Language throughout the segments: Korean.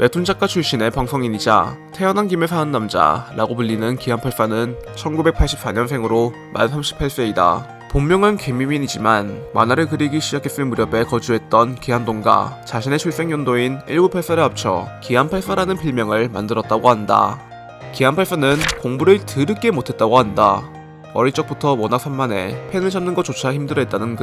웹툰 작가 출신의 방송인이자 태어난 김에 사는 남자라고 불리는 기안84는 1984년생으로 만 38세이다. 본명은 김미민이지만 만화를 그리기 시작했을 무렵에 거주했던 기안동과 자신의 출생연도인 1984를 합쳐 기안84라는 필명을 만들었다고 한다. 기안84는 공부를 드럽게 못했다고 한다. 어릴 적부터 워낙 산만해 펜을 잡는 것조차 힘들어했다는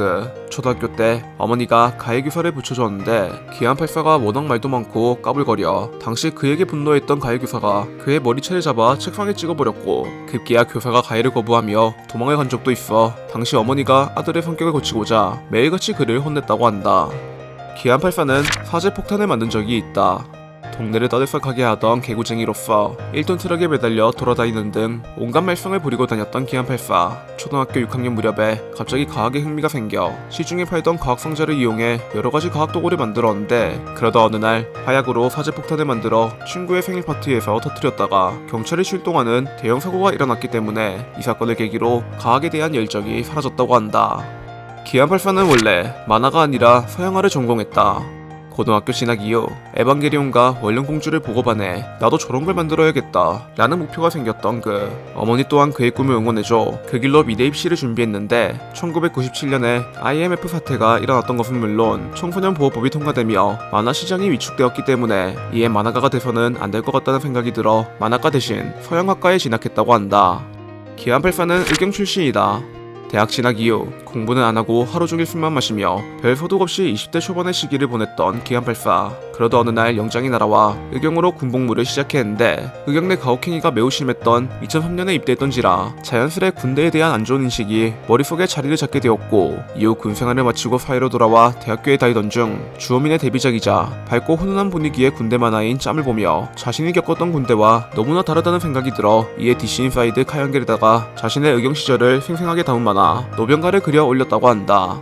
초등학교 때 어머니가 가해교사를 붙여줬는데 기안84가 워낙 말도 많고 까불거려 당시 그에게 분노했던 가해교사가 그의 머리채를 잡아 책상에 찍어버렸고 급기야 교사가 가해를 거부하며 도망을 간 적도 있어 당시 어머니가 아들의 성격을 고치고자 매일같이 그를 혼냈다고 한다. 기안84는 사제 폭탄을 만든 적이 있다. 동네를 떠들썩하게 하던 개구쟁이로서 1톤 트럭에 매달려 돌아다니는 등 온갖 말썽을 부리고 다녔던 기안84. 초등학교 6학년 무렵에 갑자기 과학에 흥미가 생겨 시중에 팔던 과학상자를 이용해 여러가지 과학도구를 만들었는데 그러다 어느 날 화약으로 사제폭탄을 만들어 친구의 생일 파티에서 터뜨렸다가 경찰이 출동하는 대형 사고가 일어났기 때문에 이 사건을 계기로 과학에 대한 열정이 사라졌다고 한다. 기안84는 원래 만화가 아니라 서양화를 전공했다. 고등학교 진학 이후 에반게리온과 원령공주를 보고 반해 나도 저런 걸 만들어야겠다 라는 목표가 생겼던 어머니 또한 그의 꿈을 응원해줘 그 길로 미대 입시를 준비했는데 1997년에 IMF 사태가 일어났던 것은 물론 청소년 보호법이 통과되며 만화 시장이 위축되었기 때문에 이에 만화가가 돼서는 안 될 것 같다는 생각이 들어 만화가 대신 서양학과에 진학했다고 한다. 기안84는 의경 출신이다. 대학 진학 이후 공부는 안하고 하루종일 술만 마시며 별 소득 없이 20대 초반의 시기를 보냈던 기안84. 그러다 어느 날 영장이 날아와 의경으로 군복무를 시작했는데 의경 내 가혹행위가 매우 심했던 2003년에 입대했던지라 자연스레 군대에 대한 안 좋은 인식이 머릿속에 자리를 잡게 되었고 이후 군생활을 마치고 사회로 돌아와 대학교에 다니던 중 주호민의 데뷔작이자 밝고 훈훈한 분위기의 군대 만화인 짬을 보며 자신이 겪었던 군대와 너무나 다르다는 생각이 들어 이에 DC 인사이드 카연겔에다가 자신의 의경 시절을 생생하게 담은 만화 노병가를 그려 올렸다고 한다.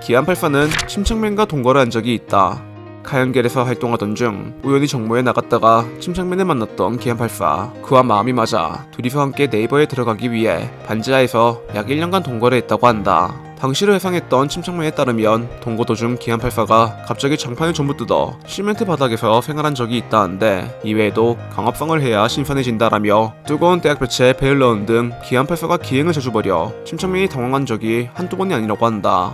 기안84는 침착맨과 동거를 한 적이 있다. 카연겔에서 활동하던 중 우연히 정모에 나갔다가 침착맨을 만났던 기안84. 그와 마음이 맞아 둘이서 함께 네이버에 들어가기 위해 반지하에서 약 1년간 동거를 했다고 한다. 당시를 회상했던 침착맨에 따르면 동거 도중 기안84가 갑자기 장판을 전부 뜯어 시멘트 바닥에서 생활한 적이 있다는데 이외에도 강압성을 해야 신선해진다라며 뜨거운 대학볕에 배를 넣은 등 기안84가 기행을 자주 벌여 침착맨이 당황한 적이 한두 번이 아니라고 한다.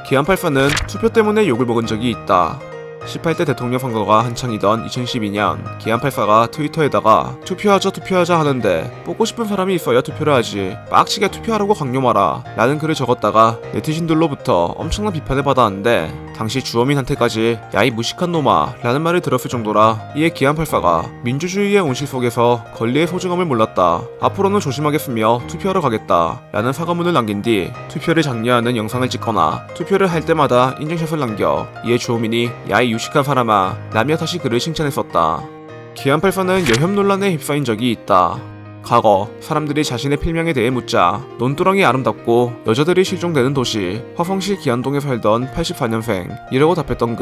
기안84는 투표 때문에 욕을 먹은 적이 있다. 18대 대통령 선거가 한창이던 2012년 기안84가 트위터에다가 투표하자 하는데 뽑고 싶은 사람이 있어야 투표를 하지 빡치게 투표하라고 강요 마라 라는 글을 적었다가 네티즌들로부터 엄청난 비판을 받았는데 당시 주어민한테까지 야이 무식한 놈아 라는 말을 들었을 정도라 이에 기안84가 민주주의의 온실 속에서 권리의 소중함을 몰랐다. 앞으로는 조심하겠으며 투표하러 가겠다 라는 사과문을 남긴 뒤 투표를 장려하는 영상을 찍거나 투표를 할 때마다 인증샷을 남겨 이에 주호민이 야이 유식한 사람아 라며 다시 그를 칭찬했었다. 기안84는 여혐 논란에 휩싸인 적이 있다. 과거 사람들이 자신의 필명에 대해 묻자 논두렁이 아름답고 여자들이 실종되는 도시 화성시 기안동에 살던 84년생 이라고 답했던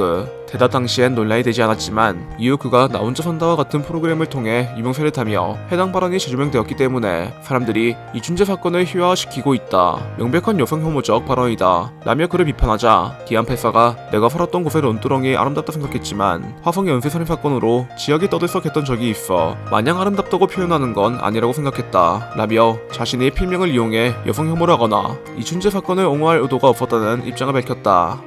대답 당시엔 논란이 되지 않았지만 이후 그가 나 혼자 산다와 같은 프로그램을 통해 유명세를 타며 해당 발언이 재조명되었기 때문에 사람들이 이춘재 사건을 희화화시키고 있다. 명백한 여성 혐오적 발언이다 라며 그를 비판하자 기안84가 내가 살았던 곳의 논두렁이 아름답다 생각했지만 화성 연쇄살인 사건으로 지역이 떠들썩했던 적이 있어 마냥 아름답다고 표현하는 건 아니라고 생각했다 라며 자신의 필명을 이용해 여성 혐오를 하거나 이춘재 사건을 옹호할 의도가 없었다는 입장을 밝혔다.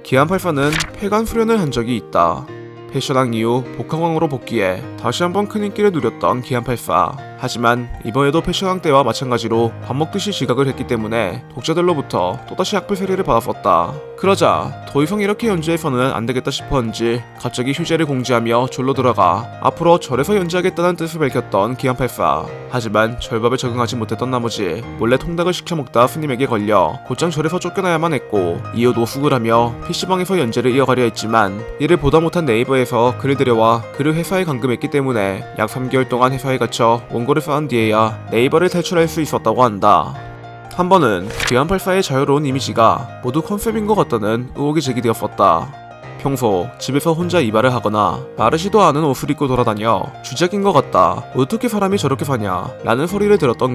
기안84는 폐관 수련을 한 적이 있다. 패션왕 이후 복학왕으로 복귀해 다시 한번 큰 인기를 누렸던 기안84. 하지만 이번에도 패션왕 때와 마찬가지로 밥 먹듯이 지각을 했기 때문에 독자들로부터 또다시 악플 세례를 받았었다. 그러자 더 이상 이렇게 연주해서는 안되겠다 싶었는지 갑자기 휴재를 공지하며 졸로 들어가 앞으로 절에서 연주하겠다는 뜻을 밝혔던 기안84. 하지만 절밥에 적응하지 못했던 나머지 몰래 통닭을 시켜 먹다 스님에게 걸려 곧장 절에서 쫓겨나야만 했고 이후 노숙을 하며 PC방에서 연재를 이어가려 했지만 이를 보다 못한 네이버에서 글을 들여와 그를 회사에 감금했기 때문에 약 3개월 동안 회사에 갇혀 원고를 쌓은 뒤에야 네이버를 탈출할 수 있었다고 한다. 한 번은 기안84의 자유로운 이미지가 모두 컨셉인 것 같다는 의혹이 제기되었었다. 평소 집에서 혼자 이발을 하거나 마르지도 않은 옷을 입고 돌아다녀 주작인 것 같다. 어떻게 사람이 저렇게 사냐 라는 소리를 들었던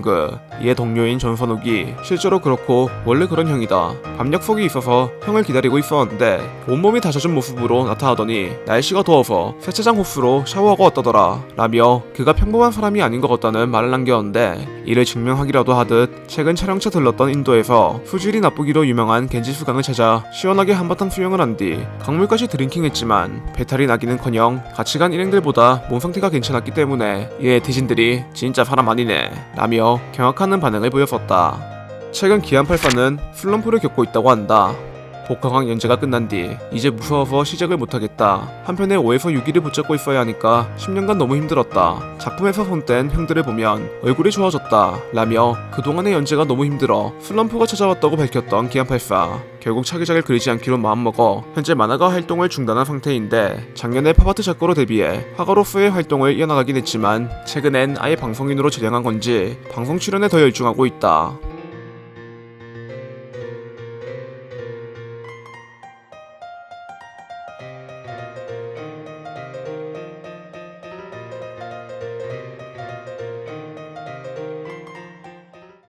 이에 동료인 전선욱이 실제로 그렇고 원래 그런 형이다. 밤 약속이 있어서 형을 기다리고 있었는데 온몸이 다 젖은 모습으로 나타나더니 날씨가 더워서 세차장 호스로 샤워하고 왔다더라 라며 그가 평범한 사람이 아닌 것 같다는 말을 남겼는데, 이를 증명하기라도 하듯 최근 촬영차 들렀던 인도에서 수질이 나쁘기로 유명한 겐지수강을 찾아 시원하게 한바탕 수영을 한 뒤 강물까지 드링킹했지만 배탈이 나기는커녕 같이 간 일행들보다 몸 상태가 괜찮았기 때문에 이 네티즌들이 진짜 사람 아니네 라며 경악하는 반응을 보였었다. 최근 기안84는 슬럼프를 겪고 있다고 한다. 복학왕 연재가 끝난 뒤 이제 무서워서 시작을 못하겠다. 한편에 5에서 6일을 붙잡고 있어야 하니까 10년간 너무 힘들었다. 작품에서 손뗀 형들을 보면 얼굴이 좋아졌다 라며 그동안의 연재가 너무 힘들어 슬럼프가 찾아왔다고 밝혔던 기안84. 결국 차기작을 그리지 않기로 마음먹어 현재 만화가 활동을 중단한 상태인데, 작년에 팝아트 작가로 데뷔해 화가로서의 활동을 이어나가긴 했지만 최근엔 아예 방송인으로 전향한 건지 방송 출연에 더 열중하고 있다.